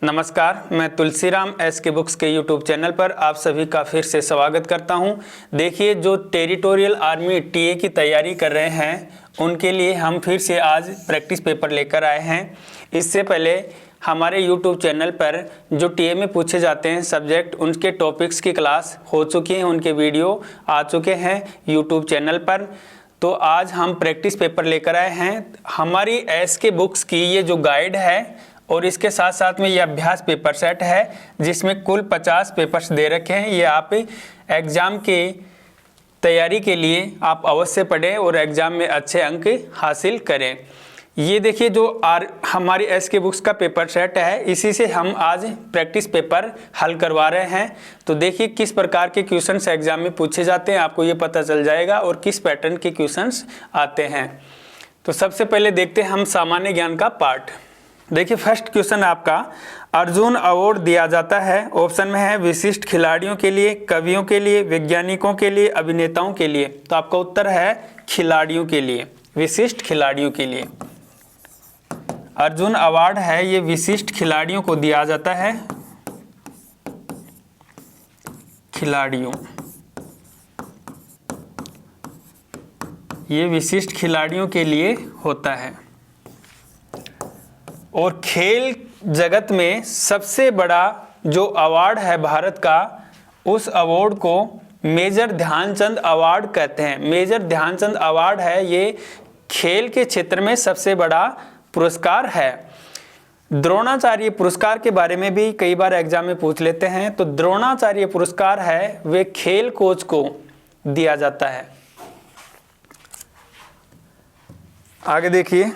नमस्कार, मैं Tulsiram SK books के यूट्यूब चैनल पर आप सभी का फिर से स्वागत करता हूं। देखिए, जो टेरिटोरियल आर्मी टीए की तैयारी कर रहे हैं उनके लिए हम फिर से आज प्रैक्टिस पेपर लेकर आए हैं। इससे पहले हमारे यूट्यूब चैनल पर जो टीए में पूछे जाते हैं सब्जेक्ट, उनके टॉपिक्स की क्लास हो चुकी हैं, उनके वीडियो आ चुके हैं यूट्यूब चैनल पर। तो आज हम प्रैक्टिस पेपर लेकर आए हैं। हमारी एसके बुक्स की ये जो गाइड है और इसके साथ साथ में ये अभ्यास पेपर सेट है जिसमें कुल 50 पेपर्स दे रखे हैं। ये आप एग्ज़ाम के तैयारी के लिए आप अवश्य पढ़ें और एग्ज़ाम में अच्छे अंक हासिल करें। ये देखिए, जो हमारी एसके बुक्स का पेपर सेट है, इसी से हम आज प्रैक्टिस पेपर हल करवा रहे हैं। तो देखिए किस प्रकार के क्वेश्चंस एग्ज़ाम में पूछे जाते हैं, आपको ये पता चल जाएगा और किस पैटर्न के क्वेश्चंस आते हैं। तो सबसे पहले देखते हैं हम सामान्य ज्ञान का पार्ट। देखिए, फर्स्ट क्वेश्चन आपका, अर्जुन अवार्ड दिया जाता है। ऑप्शन में है विशिष्ट खिलाड़ियों के लिए, कवियों के लिए, वैज्ञानिकों के लिए, अभिनेताओं के लिए। तो आपका उत्तर है खिलाड़ियों के लिए, विशिष्ट खिलाड़ियों के लिए। अर्जुन अवार्ड है ये विशिष्ट खिलाड़ियों को दिया जाता है, खिलाड़ियों, ये विशिष्ट खिलाड़ियों के लिए होता है। और खेल जगत में सबसे बड़ा जो अवार्ड है भारत का, उस अवार्ड को मेजर ध्यानचंद अवार्ड कहते हैं। मेजर ध्यानचंद अवार्ड है ये खेल के क्षेत्र में सबसे बड़ा पुरस्कार है। द्रोणाचार्य पुरस्कार के बारे में भी कई बार एग्जाम में पूछ लेते हैं। तो द्रोणाचार्य पुरस्कार है वे खेल कोच को दिया जाता है। आगे देखिए,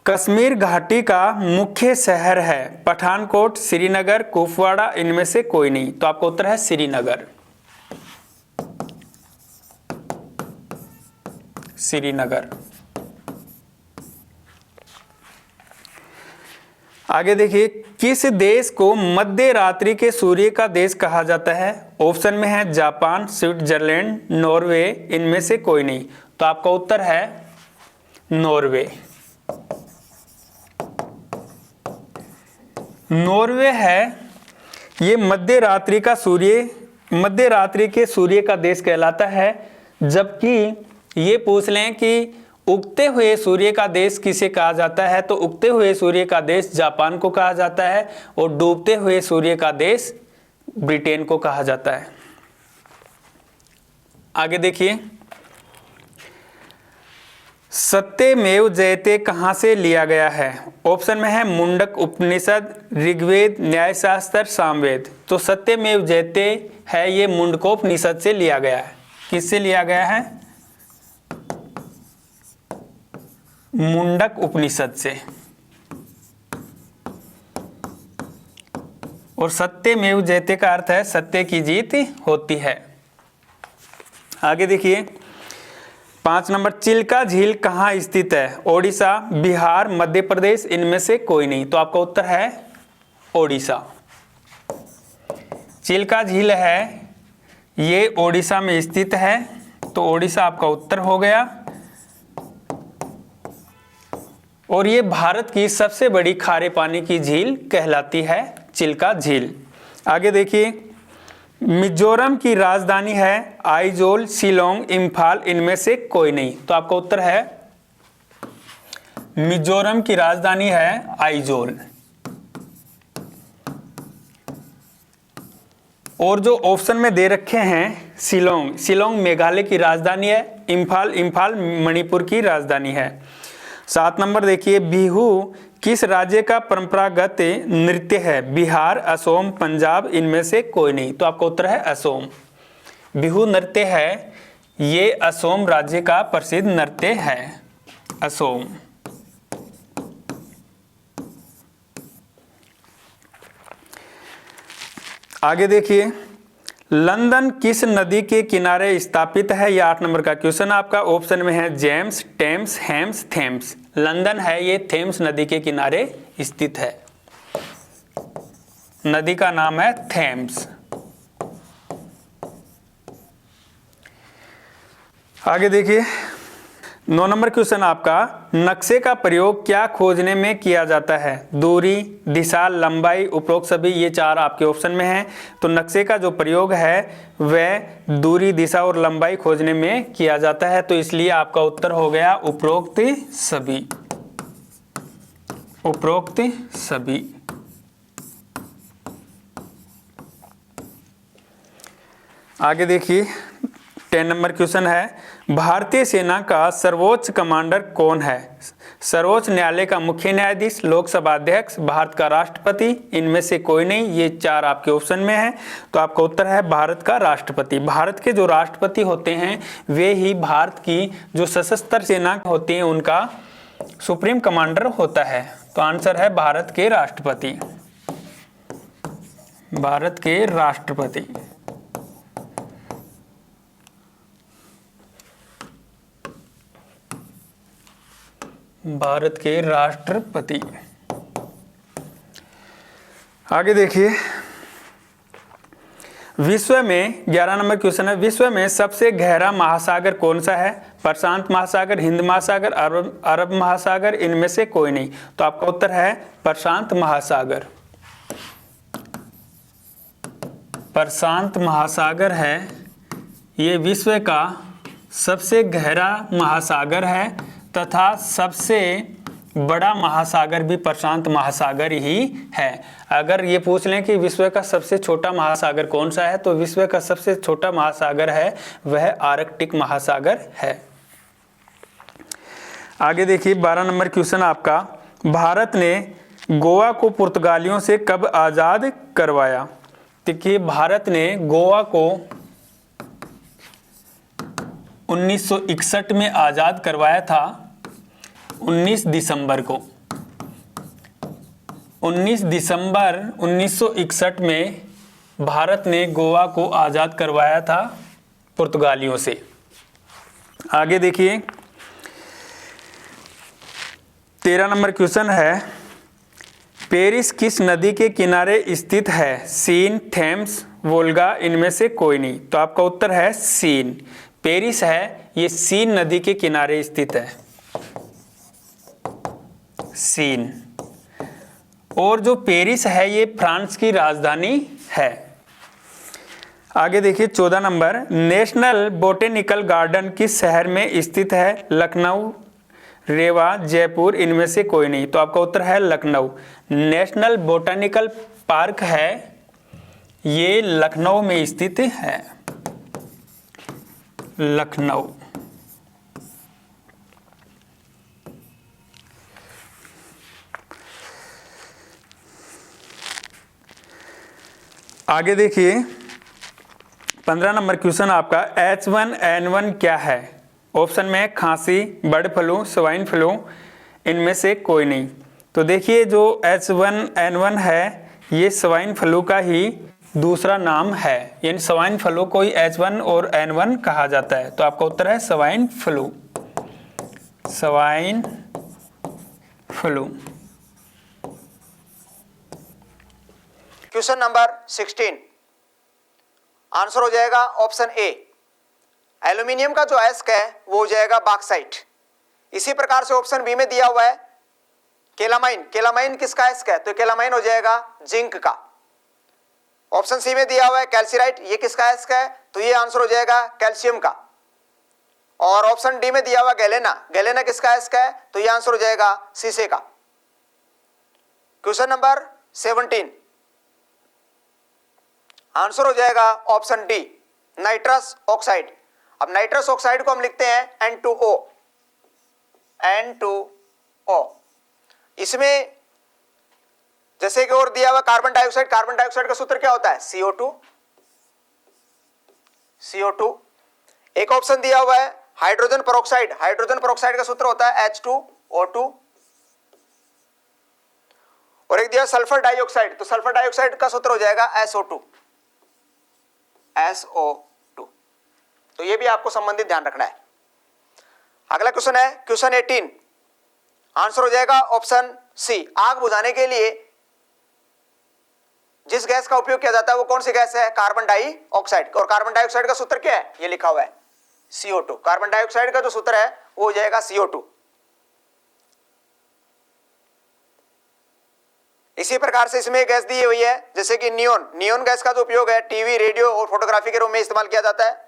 कश्मीर घाटी का मुख्य शहर है पठानकोट, श्रीनगर, कुपवाड़ा, इनमें से कोई नहीं। तो आपका उत्तर है श्रीनगर, श्रीनगर। आगे देखिए, किस देश को मध्य रात्रि के सूर्य का देश कहा जाता है? ऑप्शन में है जापान, स्विट्जरलैंड, नॉर्वे, इनमें से कोई नहीं। तो आपका उत्तर है नॉर्वे। नॉर्वे है ये मध्य रात्रि के सूर्य का देश कहलाता है। जबकि ये पूछ लें कि उगते हुए सूर्य का देश किसे कहा जाता है, तो उगते हुए सूर्य का देश जापान को कहा जाता है और डूबते हुए सूर्य का देश ब्रिटेन को कहा जाता है। आगे देखिए, सत्यमेव जयते कहाँ से लिया गया है? ऑप्शन में है मुंडक उपनिषद, ऋग्वेद, न्यायशास्त्र, सामवेद। तो सत्यमेव जयते है ये मुंडकोपनिषद से लिया गया है। किससे लिया गया है? मुंडक उपनिषद से। और सत्यमेव जयते का अर्थ है सत्य की जीत होती है। आगे देखिए, 5 नंबर, चिल्का झील कहाँ स्थित है? ओडिशा, बिहार, मध्य प्रदेश, इनमें से कोई नहीं। तो आपका उत्तर है ओडिशा। चिल्का झील है ये ओडिशा में स्थित है। तो ओडिशा आपका उत्तर हो गया। और ये भारत की सबसे बड़ी खारे पानी की झील कहलाती है चिल्का झील। आगे देखिए, मिजोरम की राजधानी है आइजोल, शिलोंग, इम्फाल, इनमें से कोई नहीं। तो आपका उत्तर है मिजोरम की राजधानी है आइजोल। और जो ऑप्शन में दे रखे हैं शिलोंग, शिलोंग मेघालय की राजधानी है। इम्फाल मणिपुर की राजधानी है। 7 नंबर देखिए, बिहू किस राज्य का परंपरागत नृत्य है? बिहार, असम, पंजाब, इनमें से कोई नहीं। तो आपका उत्तर है असम। बिहू नृत्य है ये असम राज्य का प्रसिद्ध नृत्य है, असम। आगे देखिए, लंदन किस नदी के किनारे स्थापित है? यह 8 नंबर का क्वेश्चन आपका। ऑप्शन में है जेम्स, टेम्स, हेम्स, थेम्स। लंदन है ये थेम्स नदी के किनारे स्थित है। नदी का नाम है थेम्स। आगे देखिए, 9 नंबर क्वेश्चन आपका, नक्शे का प्रयोग क्या खोजने में किया जाता है? दूरी, दिशा, लंबाई, उपरोक्त सभी, ये 4 आपके ऑप्शन में हैं। तो नक्शे का जो प्रयोग है वह दूरी, दिशा और लंबाई खोजने में किया जाता है, तो इसलिए आपका उत्तर हो गया उपरोक्त सभी। उपरोक्त सभी। आगे देखिए 10 नंबर क्वेश्चन है, भारतीय सेना का सर्वोच्च कमांडर कौन है? सर्वोच्च न्यायालय का मुख्य न्यायाधीश, लोकसभा अध्यक्ष, भारत का राष्ट्रपति, इनमें से कोई नहीं, ये 4 आपके ऑप्शन में है। तो आपका उत्तर है भारत का राष्ट्रपति। भारत के जो राष्ट्रपति होते हैं वे ही भारत की जो सशस्त्र सेना होती है उनका सुप्रीम कमांडर होता है। तो आंसर है भारत के राष्ट्रपति। भारत के राष्ट्रपति। भारत के राष्ट्रपति। आगे देखिए, विश्व में 11 नंबर क्वेश्चन है, विश्व में सबसे गहरा महासागर कौन सा है? प्रशांत महासागर, हिंद महासागर, अरब महासागर, इनमें से कोई नहीं। तो आपका उत्तर है प्रशांत महासागर। प्रशांत महासागर है, ये विश्व का सबसे गहरा महासागर है तथा सबसे बड़ा महासागर भी प्रशांत महासागर ही है। अगर ये पूछ लें कि विश्व का सबसे छोटा महासागर कौन सा है, तो विश्व का सबसे छोटा महासागर है वह आर्कटिक महासागर है। आगे देखिए 12 नंबर क्वेश्चन आपका, भारत ने गोवा को पुर्तगालियों से कब आज़ाद करवाया? देखिए, भारत ने गोवा को 1961 में आज़ाद करवाया था, 19 दिसंबर को। 19 दिसंबर 1961 में भारत ने गोवा को आज़ाद करवाया था पुर्तगालियों से। आगे देखिए 13 नंबर क्वेश्चन है, पेरिस किस नदी के किनारे स्थित है? सीन, थेम्स, वोल्गा, इनमें से कोई नहीं। तो आपका उत्तर है सीन। पेरिस है ये सीन नदी के किनारे स्थित है, सीन। और जो पेरिस है ये फ्रांस की राजधानी है। आगे देखिए 14 नंबर, नेशनल बोटेनिकल गार्डन किस शहर में स्थित है? लखनऊ, रेवा, जयपुर, इनमें से कोई नहीं। तो आपका उत्तर है लखनऊ। नेशनल बोटेनिकल पार्क है ये लखनऊ में स्थित है, लखनऊ। आगे देखिए 15 नंबर क्वेश्चन आपका, H1N1 क्या है? ऑप्शन में है खांसी, बर्ड फ्लू, स्वाइन फ्लू, इनमें से कोई नहीं। तो देखिए जो H1N1 है ये स्वाइन फ्लू का ही दूसरा नाम है, यानी स्वाइन फ्लू को ही H1 और N1 कहा जाता है। तो आपका उत्तर है swine flu. Swine flu. Question number 16, answer हो जाएगा ऑप्शन ए। एल्यूमिनियम का जो अयस्क है वो हो जाएगा बॉक्साइट। इसी प्रकार से ऑप्शन बी में दिया हुआ है केलामाइन। केलामाइन किसका अयस्क है? तो केलामाइन हो जाएगा जिंक का। ऑप्शन सी में दिया हुआ है कैल्सिराइट, ये किसका अयस्क है? तो ये आंसर हो जाएगा कैल्शियम का। और ऑप्शन डी में दिया हुआ गैलेना। गैलेना किसका अयस्क है? तो ये आंसर हो जाएगा शीशे का। क्वेश्चन नंबर 17, आंसर हो जाएगा ऑप्शन डी नाइट्रस ऑक्साइड। अब नाइट्रस ऑक्साइड को हम लिखते हैं N2O। N2O। इसमें जैसे कि और दिया हुआ कार्बन डाइऑक्साइड। कार्बन डाइऑक्साइड का सूत्र क्या होता है? CO2। CO2। एक ऑप्शन दिया हुआ है हाइड्रोजन पेरोक्साइड। हाइड्रोजन पेरोक्साइड का सूत्र होता है H2O2। और एक दिया सल्फर डाइऑक्साइड। तो सल्फर डाइऑक्साइड का सूत्र हो जाएगा SO2। SO2। तो ये भी आपको संबंधित ध्यान रखना है। अगला क्वेश्चन है क्वेश्चन 18, आंसर हो जाएगा ऑप्शन सी। आग बुझाने के लिए जिस गैस का उपयोग किया जाता है वो कौन सी गैस है? Carbon dioxide. और कार्बन डाइऑक्साइड का सूत्र क्या है? ये लिखा हुआ है CO2। कार्बन डाइऑक्साइड का जो सूत्र है वो हो जाएगा CO2। इसी प्रकार से इसमें एक गैस दी हुई है जैसे कि नियोन। नियोन गैस का जो उपयोग है टीवी, रेडियो और फोटोग्राफी के रूप में इस्तेमाल किया जाता है।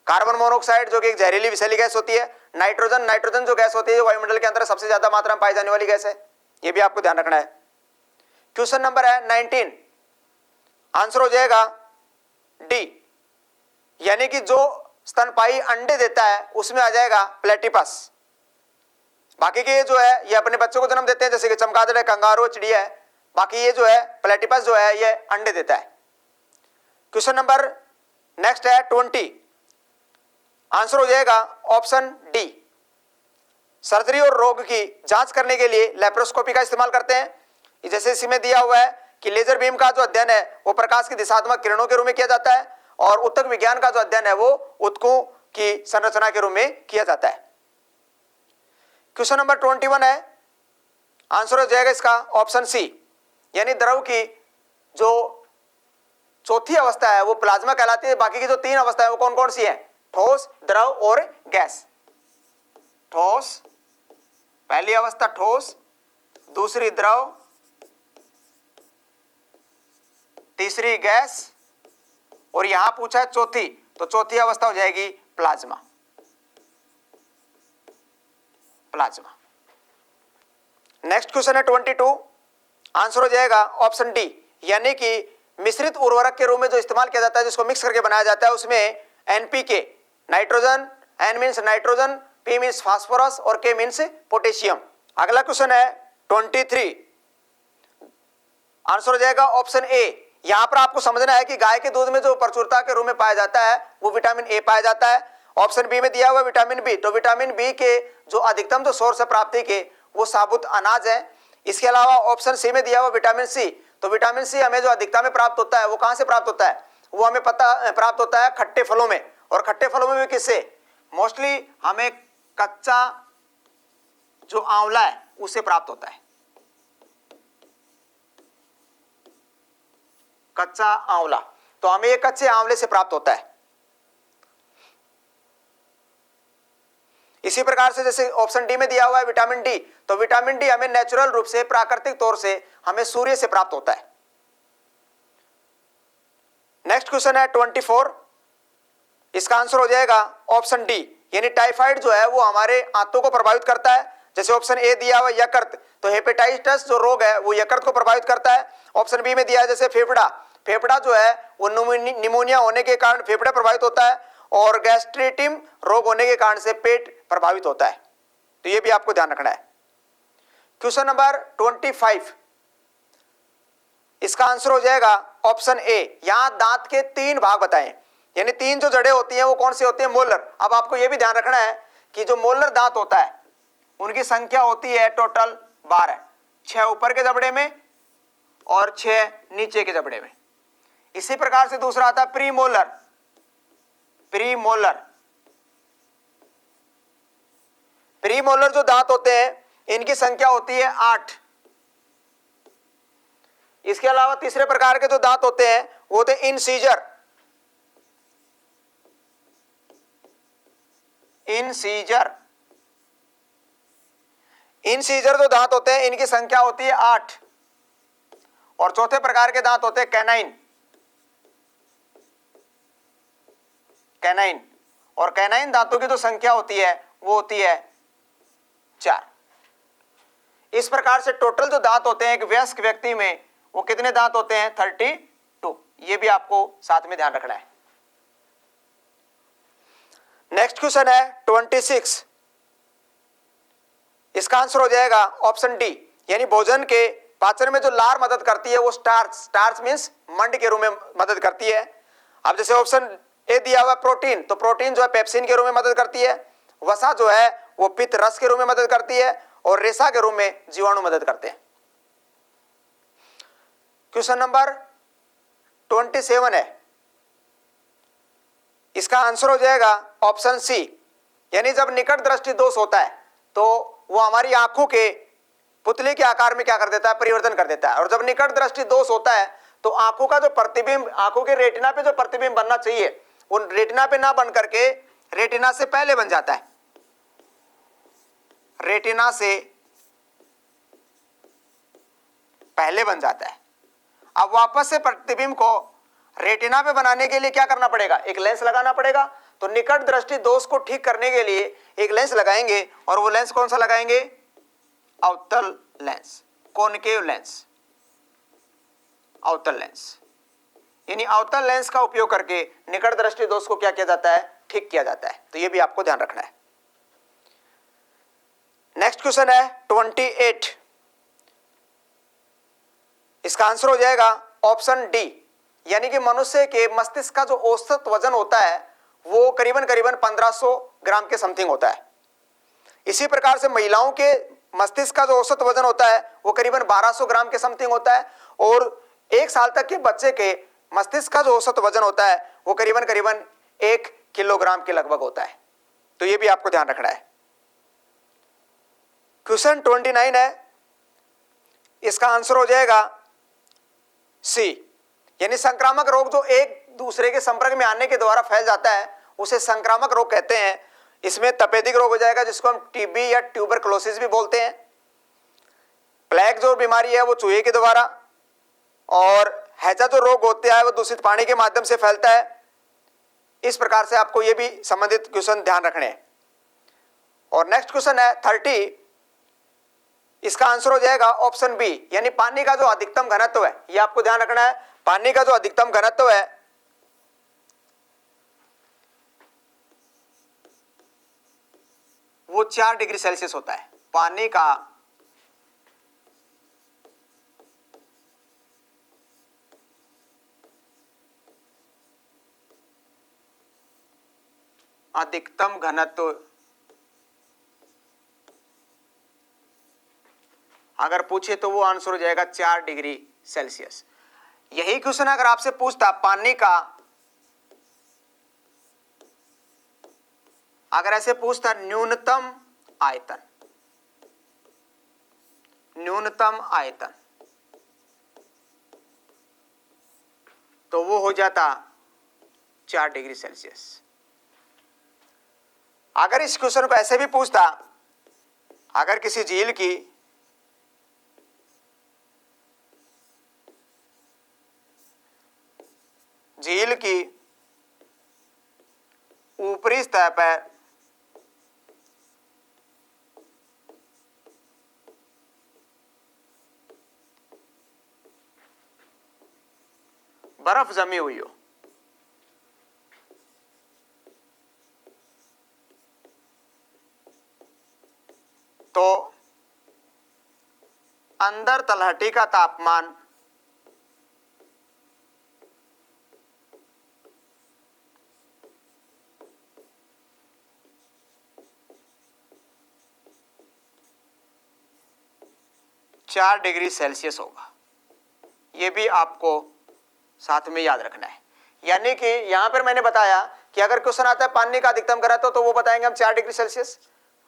कार्बन मोनोऑक्साइड जो कि एक जहरीली विषैली गैस होती है। नाइट्रोजन, नाइट्रोजन जो गैस होती है वायुमंडल के अंदर सबसे ज्यादा मात्रा में पाई जाने वाली गैस है, ये भी आपको ध्यान रखना है। क्वेश्चन नंबर है 19, आंसर हो जाएगा डी, यानी कि जो स्तनपायी अंडे देता है उसमें आ जाएगा प्लेटिपस। बाकी के जो है ये अपने बच्चों को जन्म देते हैं जैसे कि चमगादड़ है, कंगारू, चिड़िया है। बाकी ये जो है प्लेटिपस जो है ये अंडे देता है। क्वेश्चन नंबर नेक्स्ट है 20, आंसर हो जाएगा ऑप्शन डी। सर्जरी और रोग की जांच करने के लिए लेप्रोस्कोपी का इस्तेमाल करते हैं। जैसे इसमें दिया हुआ है कि लेजर बीम का जो अध्ययन है वो प्रकाश की दिशात्मक किरणों के रूप में किया जाता है और ऊतक विज्ञान का जो अध्ययन है वो ऊतकों की संरचना के रूप में किया जाता है। क्वेश्चन नंबर 21 है, आंसर हो जाएगा इसका ऑप्शन सी, यानी द्रव की जो चौथी अवस्था है वो प्लाज्मा कहलाती है। बाकी की जो 3 अवस्था है वो कौन कौन सी है? ठोस, द्रव और गैस। ठोस, पहली अवस्था ठोस, दूसरी द्रव, तीसरी गैस और यहां पूछा है चौथी, तो चौथी अवस्था हो जाएगी प्लाज्मा। प्लाज्मा। नेक्स्ट क्वेश्चन है 22, आंसर हो जाएगा ऑप्शन डी, यानी कि मिश्रित उर्वरक के रूप में जो इस्तेमाल किया जाता है जिसको मिक्स करके बनाया जाता है उसमें NPK, nitrogen, N means nitrogen, P means phosphorus और K मीन्स पोटेशियम। अगला क्वेश्चन है 23, आंसर हो जाएगा ऑप्शन ए। यहां पर आपको समझना है कि गाय के दूध में जो प्रचुरता के रूप में पाया जाता है वो विटामिन ए पाया जाता है। ऑप्शन बी में दिया हुआ विटामिन बी, तो विटामिन बी के जो अधिकतम जो सोर्स है प्राप्ति के वो साबुत अनाज है। इसके अलावा ऑप्शन सी में दिया हुआ विटामिन सी, तो विटामिन सी हमें जो अधिकता में प्राप्त होता है वो कहां से प्राप्त होता है? वो हमें पता प्राप्त होता है खट्टे फलों में। और खट्टे फलों में भी किससे? मोस्टली हमें कच्चा जो आंवला है उससे प्राप्त होता है। कच्चा आंवला, तो हमें ये कच्चे आंवले से प्राप्त होता है। इसी प्रकार से जैसे ऑप्शन डी में दिया हुआ है विटामिन डी, तो विटामिन डी हमें नेचुरल रूप से प्राकृतिक तौर से हमें सूर्य से प्राप्त होता है। नेक्स्ट क्वेश्चन है 24, इसका आंसर हो जाएगा ऑप्शन डी, यानी टाइफाइड जो है वो हमारे आंतों को प्रभावित करता है। जैसे ऑप्शन ए दिया हुआ यकृत, तो हेपेटाइटिस जो रोग है वो यकृत को प्रभावित करता है। ऑप्शन बी में दिया है जैसे फेफड़ा, फेफड़ा जो है वो निमोनिया होने के कारण फेफड़ा प्रभावित होता है और गैस्ट्रिटिम रोग होने के कारण से पेट प्रभावित होता है। तो ये भी आपको ध्यान रखना है। क्वेश्चन नंबर 25, इसका आंसर हो जाएगा ऑप्शन ए। यहां दांत के 3 भाग बताएं, यानी 3 जो जड़ें होती हैं वो कौन सी होती है? मोलर। अब आपको यह भी ध्यान रखना है कि जो मोलर दांत होता है उनकी संख्या होती है टोटल 12, 6 ऊपर के जबड़े में और 6 नीचे के जबड़े में। इसी प्रकार से दूसरा आता है प्रीमोलर। प्रीमोलर, प्रीमोलर जो दांत होते हैं इनकी संख्या होती है 8। इसके अलावा तीसरे प्रकार के जो दांत होते हैं वो होते हैं इनसीजर। इनसीजर, इनसीजर जो दांत होते हैं इनकी संख्या होती है 8। और चौथे प्रकार के दांत होते हैं कैनाइन। कैनाइन, और कैनाइन दांतों की जो संख्या होती है वो होती है 4। इस प्रकार से टोटल जो दांत होते हैं एक वयस्क व्यक्ति में वो कितने दांत होते हैं? 32। ये भी आपको साथ में ध्यान रखना है। नेक्स्ट क्वेश्चन है 26, इसका आंसर हो जाएगा ऑप्शन डी, यानी भोजन के पाचन में जो लार मदद करती है वो स्टार्च, स्टार्च मींस मंड के रूप में मदद करती है। अब जैसे ऑप्शन ए दिया हुआ प्रोटीन, तो प्रोटीन जो है पेप्सिन के रूप में मदद करती है। वसा जो है वो पित्त रस के रूप में मदद करती है और रेशा के रूप में जीवाणु मदद करते हैं। क्वेश्चन नंबर 27 है, इसका आंसर हो जाएगा ऑप्शन सी, यानी जब निकट दृष्टि दोष होता है तो वो हमारी आंखों के पुतले के आकार में क्या कर देता है? परिवर्तन कर देता है। और जब निकट दृष्टि दोष होता है तो आंखों का जो प्रतिबिंब, आंखों के रेटिना पे जो प्रतिबिंब बनना चाहिए वो रेटिना पे ना बन करके रेटिना से पहले बन जाता है, रेटिना से पहले बन जाता है। अब वापस से प्रतिबिंब को रेटिना पे बनाने के लिए क्या करना पड़ेगा, एक लेंस लगाना पड़ेगा। तो निकट दृष्टि दोष को ठीक करने के लिए एक लेंस लगाएंगे, और वो लेंस कौन सा लगाएंगे, अवतल लेंस, कॉनकेव लेंस, अवतल लेंस। यानी अवतल लेंस का उपयोग करके निकट दृष्टि दोष को क्या किया जाता है, ठीक किया जाता है। तो ये भी आपको ध्यान रखना है। नेक्स्ट क्वेश्चन है 28। इसका आंसर हो जाएगा ऑप्शन डी, यानी कि मनुष्य के मस्तिष्क का जो औसत वजन होता है वो करीबन 1500 ग्राम के समथिंग होता है। इसी प्रकार से महिलाओं के मस्तिष्क का जो औसत वजन होता है वो करीबन 1200 ग्राम के समथिंग होता है, और 1 साल तक के बच्चे के मस्तिष्क का जो औसत वजन होता है वो करीबन 1 किलोग्राम के लगभग होता है। तो ये भी आपको ध्यान रखना है। क्वेश्चन 29 है, इसका आंसर हो जाएगा सी, यानी संक्रामक रोग जो एक दूसरे के संपर्क में आने के द्वारा फैल जाता है उसे संक्रामक रोग कहते हैं। इसमें तपेदिक रोग हो जाएगा, जिसको हम टीबी या ट्यूबरकुलोसिस भी बोलते हैं। प्लेग जो बीमारी है वो चूहे के द्वारा, और हैजा जो रोग होता है वो दूषित पानी के माध्यम से फैलता है। इस प्रकार से आपको ये भी संबंधित क्वेश्चन ध्यान रखने हैं। और नेक्स्ट क्वेश्चन है 30। इसका आंसर हो जाएगा ऑप्शन बी, यानी पानी का जो अधिकतम घनत्व है, ये आपको ध्यान रखना है। पानी का जो अधिकतम घनत्व है वो 4 डिग्री सेल्सियस होता है। पानी का अधिकतम घनत्व अगर पूछे तो वो आंसर हो जाएगा 4 डिग्री सेल्सियस। यही क्वेश्चन अगर आपसे पूछता पानी का, अगर ऐसे पूछता न्यूनतम आयतन, न्यूनतम आयतन, तो वो हो जाता 4 डिग्री सेल्सियस। अगर इस क्वेश्चन को ऐसे भी पूछता, अगर किसी झील की ऊपरी सतह पर बर्फ जमी हुई हो, तो अंदर तलहटी का तापमान 4 डिग्री सेल्सियस होगा। यह भी आपको साथ में याद रखना है। यानी कि यहां पर मैंने बताया कि अगर क्वेश्चन आता है पानी का अधिकतम घनत्व तो वो बताएंगे हम 4 डिग्री सेल्सियस।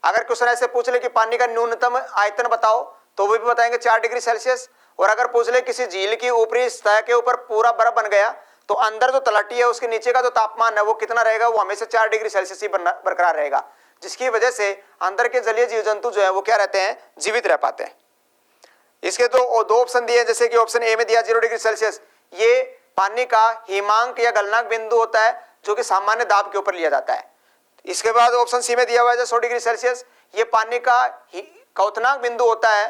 अगर क्वेश्चन ऐसे पूछ ले कि पानी का न्यूनतम आयतन बताओ तो वो भी बताएंगे 4 डिग्री सेल्सियस। और अगर पूछ ले किसी झील की ऊपरी सतह के ऊपर पूरा बर्फ बन गया तो अंदर जो तलहटी है उसके नीचे का जो तापमान है वो कितना रहेगा, वो हमेशा 4 डिग्री सेल्सियस ही बरकरार रहेगा, जिसकी वजह से अंदर के जलीय जीव जंतु जो है वो क्या रहते हैं, जीवित रह पाते हैं। इसके दो ऑप्शन दिए, जैसे कि ऑप्शन ए में दिया 0 डिग्री सेल्सियस, ये पानी का हिमांक या गलनांक बिंदु होता है जो कि सामान्य दाब के ऊपर लिया जाता है। इसके बाद ऑप्शन सी में दिया हुआ है 100 डिग्री सेल्सियस, ये पानी का क्वथनांक बिंदु होता है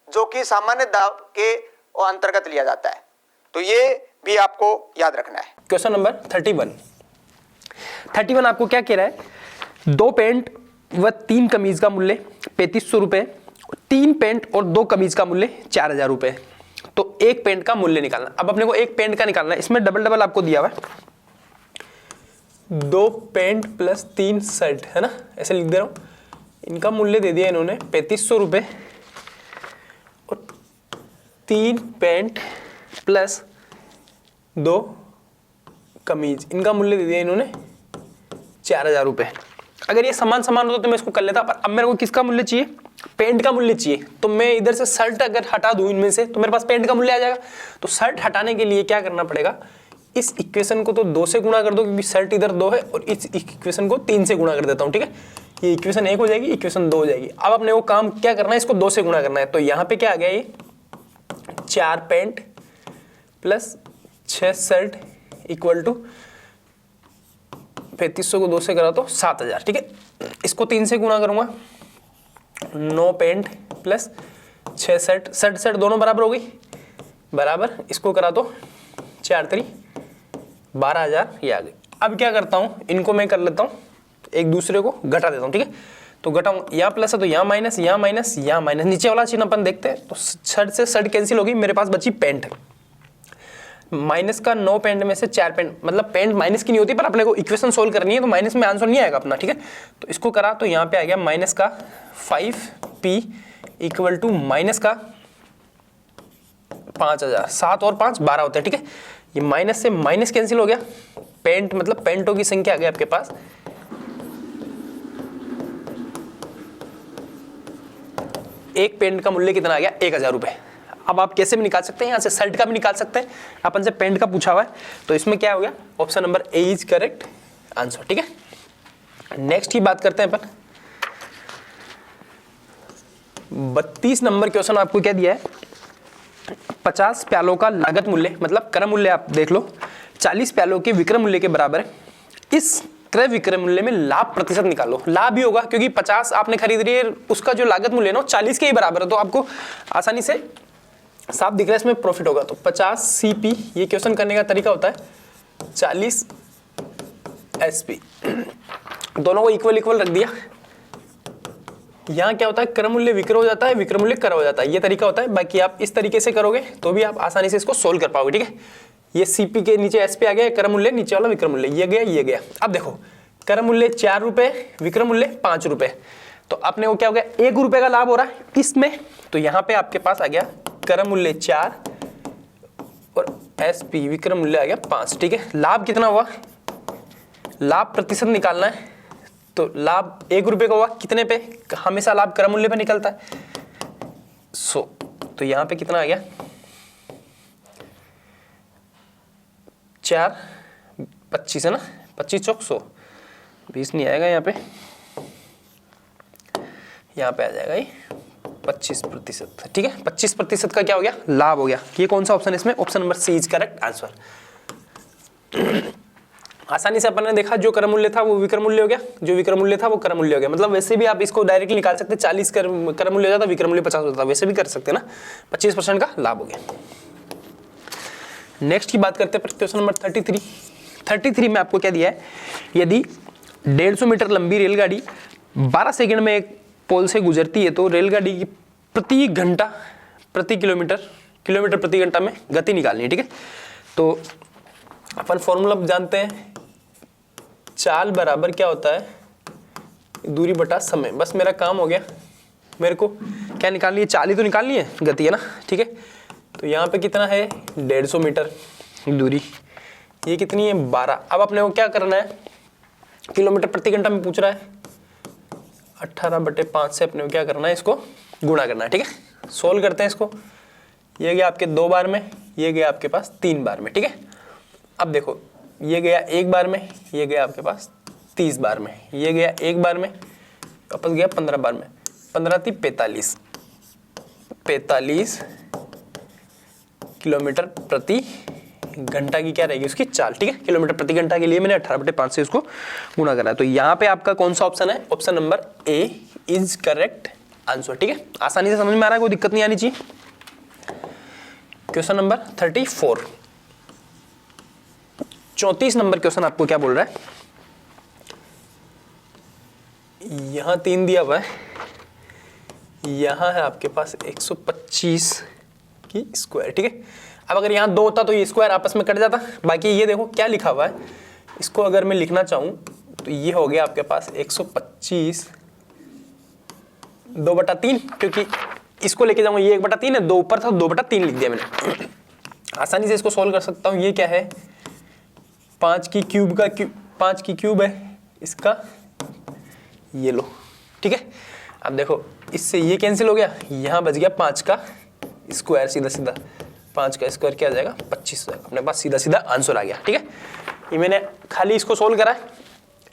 जो कि सामान्य दाब के अंतर्गत लिया जाता है। तो ये भी आपको याद रखना है। क्वेश्चन नंबर 31 आपको क्या कह रहा है, 2 पेंट व 3 कमीज का मूल्य 3500 रुपए, 3 पेंट और 2 कमीज का मूल्य 4000 रुपए। तो एक पेंट का मूल्य निकालना। अब अपने को एक पेंट का निकालना है, इसमें डबल डबल आपको दिया हुआ है, 2 पेंट प्लस 3 शर्ट है ना, ऐसे लिख दे रहा हूं। इनका मूल्य दे दिया इन्होंने 3500 रुपए, और 3 पेंट प्लस 2 कमीज, इनका मूल्य दे दिया इन्होंने 4000 रुपए। अगर ये समान समान होता तो मैं इसको कर लेता, पर अब मेरे को किसका मूल्य चाहिए, पेंट का मूल्य चाहिए। तो मैं इधर से शर्ट अगर हटा दूं इनमें से तो मेरे पास पेंट का मूल्य आ जाएगा। तो शर्ट हटाने के लिए क्या करना पड़ेगा, इस इक्वेशन को तो 2 से गुणा कर दो क्योंकि सेट इधर 2 है, और इस इक्वेशन को 3 से गुणा कर देता हूँ, ठीक है। ये इक्वेशन 1 हो जाएगी, इक्वेशन 2 हो जाएगी। अब अपने को काम क्या करना है, इसको 2 से गुणा करना है। तो यहाँ पे क्या आ गया, ये 4 pant plus 6 shirt equal to 3500 को 2 से करा तो 7000, ठीक है। इसको 3 से गुणा करूंगा, 9 पेंट प्लस 6 शर्ट, शर्ट दोनों बराबर हो गई, बराबर इसको करा तो 4 3 12,000 ये आ गई। अब क्या करता हूँ, इनको मैं कर लेता हूँ, एक दूसरे को घटा देता हूँ, ठीक है। तो घटाऊँ, यहाँ प्लस है तो यहाँ माइनस, यहाँ माइनस, यहाँ माइनस, नीचे वाला चिन्ह अपन देखते हैं। तो शर्ट से शर्ट कैंसिल होगी, मेरे पास बची पेंट। माइनस का 9 पेंट में से 4 पेंट, मतलब पेंट माइनस की नहीं होती, पर अपने को इक्वेशन सोल्व करनी है तो माइनस में आंसर नहीं आएगा अपना, ठीक है। तो इसको करा तो यहाँ पे आ गया माइनस का 5p इक्वल टू माइनस का 5000, 7 और 5 12 होते हैं, ठीक है। ये माइनस से माइनस कैंसिल हो गया, पेंट मतलब पेंटों की संख्या आ गई आपके पास एक पेंट का मूल्य कितना आ गया, 1000 रुपए। अब आप कैसे भी निकाल सकते हैं, यहाँ से शर्ट का भी निकाल सकते हैं, अपन से पेंट का पूछा हुआ है, तो इसमें क्या हो गया, option number A is correct answer, ठीक है। नेक्स्ट की बात करते हैं अपन, 32 नंबर क्वेश्चन आपको क्या दिया है, 50 प्यालों का लागत मूल्य मतलब क्रय मूल्य आप देख लो 40 प्यालों के विक्रय मूल्य के बराबर है। इस क्रय विक्रय मूल्य में लाभ प्रतिशत निकालो। लाभ भी होगा क्योंकि 50 आपने खरीद रही है, उसका जो लागत मूल्य है ना 40 के ही बराबर है, तो आपको आसानी से साफ दिख रहा है इसमें प्रॉफिट होगा। तो 50 CP ये क्वेश्चन करने का तरीका होता है 40 SP, दोनों को इक्वल इक्वल रख दिया। यहाँ क्या होता है, क्रय मूल्य विक्रय हो जाता है, विक्रय मूल्य क्रय हो जाता है, ये तरीका होता है। बाकी आप इस तरीके से करोगे तो भी आप आसानी से इसको सोल्व कर पाओगे, ठीक है। ये CP के नीचे SP आ गया, क्रय मूल्य नीचे वाला विक्रय मूल्य, ये गया ये गया। अब देखो क्रय मूल्य 4 रुपए, विक्रय मूल्य 5 रुपए, तो अपने को क्या हो गया, 1 रुपए का लाभ हो रहा है इसमें। तो यहाँ पे आपके पास आ गया क्रय मूल्य 4 और SP विक्रय मूल्य आ गया 5, ठीक है। लाभ कितना हुआ, लाभ प्रतिशत निकालना है, तो लाभ 1 रुपए का हुआ, कितने पे, हमेशा लाभ क्रय मूल्य पे निकलता है। तो यहाँ पे कितना आ गया, 4 25 है ना, 25 चौक 100, 20 नहीं आएगा यहाँ पे आ जाएगा ये 25%, ठीक है। 25% का क्या हो गया, लाभ हो गया। ये कौन सा ऑप्शन है इसमें, option number C is correct answer. आसानी से अपन ने देखा, जो क्रय मूल्य था वो विक्रय मूल्य हो गया, जो विक्रय मूल्य था वो क्रय मूल्य हो गया। मतलब वैसे भी आप इसको डायरेक्टली निकाल सकते, 40 क्रय मूल्य हो जाता, विक्रय मूल्य 50 होता, वैसे भी कर सकते ना। 25% का लाभ हो गया। नेक्स्ट की बात करते हैं क्वेश्चन नंबर 33 में आपको क्या दिया है, यदि 150 मीटर लंबी रेलगाड़ी 12 सेकंड में एक पोल से गुजरती है तो रेलगाड़ी की प्रति घंटा प्रति किलोमीटर प्रति घंटा में गति निकालनी है, ठीक है। तो अपन फॉर्मूला जानते हैं, चाल बराबर क्या होता है, दूरी बटा समय। बस मेरा काम हो गया, मेरे को क्या निकालनी है, चाल ही तो निकालनी है, गति है ना, ठीक है। तो यहाँ पे कितना है, 150 मीटर दूरी, ये कितनी है 12। अब अपने को क्या करना है, किलोमीटर प्रति घंटा में पूछ रहा है, 18/5 से अपने को क्या करना है, इसको गुणा करना है, ठीक है। सोल्व करते हैं इसको, ये गया आपके 2 बार में, ये गया आपके पास 3 बार में, ठीक है। अब देखो ये गया 1 बार में, ये गया आपके पास 30 बार में, ये गया 1 बार में, वापस गया 15 बार में, 15 × 3 = 45 किलोमीटर प्रति घंटा की क्या रहेगी उसकी चाल, ठीक है। किलोमीटर प्रति घंटा के लिए मैंने 18/5 से इसको गुणा करा है। तो यहाँ पे आपका कौन सा ऑप्शन है, option number A is correct answer, ठीक है। आसानी से समझ में आ रहा है, कोई दिक्कत नहीं आनी चाहिए। क्वेश्चन नंबर 34, 34 नंबर क्वेश्चन आपको क्या बोल रहा है, यहां 3 दिया हुआ है, यहां है आपके पास 125 की स्क्वायर, ठीक है। अब अगर यहाँ 2 होता तो ये स्क्वायर आपस में कट जाता। बाकी ये देखो क्या लिखा हुआ है, इसको अगर मैं लिखना चाहूँ तो ये हो गया आपके पास 125 2/3, क्योंकि इसको लेके जाऊंगा, ये 1/3 है, 2 ऊपर था, 2/3 लिख दिया मैंने। आसानी से इसको सोल्व कर सकता हूँ। ये क्या है, 5 की क्यूब है इसका, ये लो, ठीक है। अब देखो इससे ये कैंसिल हो गया, यहाँ बच गया 5 का स्क्वायर, सीधा सीधा 5 का स्क्वायर क्या आ जाएगा 25 हो जाएगा। अपने पास सीधा सीधा आंसर आ गया। ठीक है, ये मैंने खाली इसको सोल्व करा है।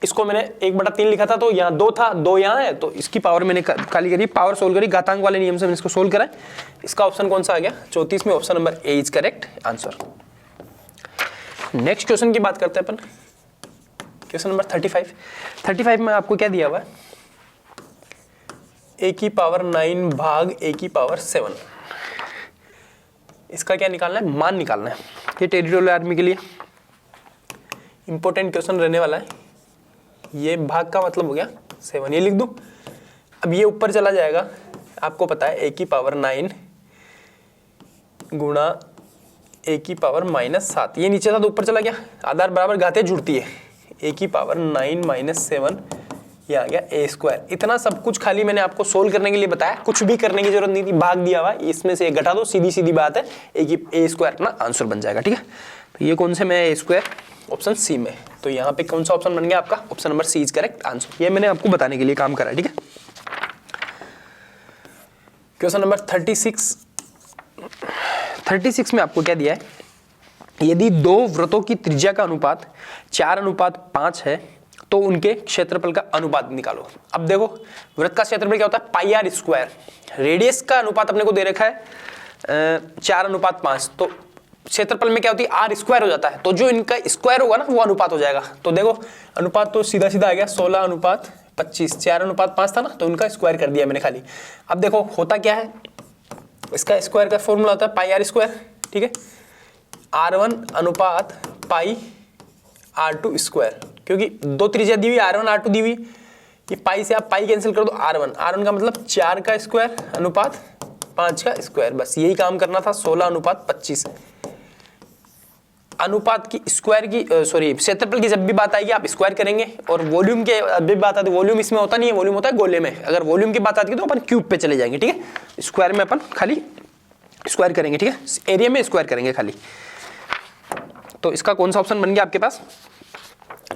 इसको मैंने 1/3 लिखा था तो यहाँ 2 था, 2 यहाँ है, तो इसकी पावर मैंने खाली करी, पावर सोल्व करी, घातांक वाले नियम से मैंने इसको सोल्व करा है। इसका ऑप्शन कौन सा आ गया 34 में, option number A is correct answer. Next question की बात करते हैं अपन, क्वेश्चन नंबर 35 में आपको क्या दिया हुआ है, a की पावर 9 भाग a की पावर 7, इसका क्या निकालना है, मान निकालना है। ये टेरिटोरियल आर्मी के लिए इंपॉर्टेंट क्वेश्चन रहने वाला है। ये भाग का मतलब हो गया 7, ये लिख दूं। अब ये ऊपर चला जाएगा, आपको पता है a की पावर 9 गुणा a की पावर -7, ये नीचे था तो ऊपर चला गया, आधार बराबर घाते जुड़ती है, a की पावर 9 - 7, ये आ गया a²। इतना सब कुछ खाली मैंने आपको सोल्व करने के लिए बताया, कुछ भी करने की जरूरत नहीं थी, भाग दिया हुआ, इसमें से घटा दो, सीधी सीधी बात है, a² अपना आंसर बन जाएगा। ठीक है, तो ये कौन से में a², ऑप्शन सी में। तो यहाँ पे कौन सा ऑप्शन बन गया आपका, option number C is correct answer. ये मैंने आपको बताने के लिए काम करा है। ठीक है, क्वेश्चन नंबर 36 में आपको क्या दिया है, यदि 2 वृत्तों की त्रिज्या का अनुपात 4:5 है तो उनके क्षेत्रफल का अनुपात निकालो। अब देखो वृत्त का क्षेत्रफल क्या होता है, πr², रेडियस का अनुपात अपने को दे रखा है 4:5, तो क्षेत्रफल में क्या होती है r² हो जाता है, तो जो इनका स्क्वायर होगा ना वो अनुपात हो जाएगा। तो देखो अनुपात तो सीधा सीधा आ गया 16:25, 4:5 था ना, तो उनका स्क्वायर कर दिया मैंने खाली। अब देखो होता क्या है, इसका स्क्वायर का फॉर्मूला होता है πr²। ठीक है, r1 अनुपात पाई r2², क्योंकि 2 त्रिज्या दी हुई, r1 r2 दी हुई, ये पाई से आप पाई कैंसिल कर दो, r1 का मतलब 4 का स्क्वायर अनुपात 5 का स्क्वायर, बस यही काम करना था। 16:25 अनुपात की स्क्वायर की क्षेत्रफल की जब भी बात आएगी आप स्क्वायर करेंगे, और वॉल्यूम के जब भी बात आती है, वॉल्यूम इसमें होता नहीं है, वॉल्यूम होता है गोले में। अगर वॉल्यूम की बात आती है तो अपन क्यूब पे चले जाएंगे। ठीक है, स्क्वायर में अपन खाली स्क्वायर करेंगे। ठीक है, एरिया में स्क्वायर करेंगे खाली। तो इसका कौन सा ऑप्शन बन गया आपके पास,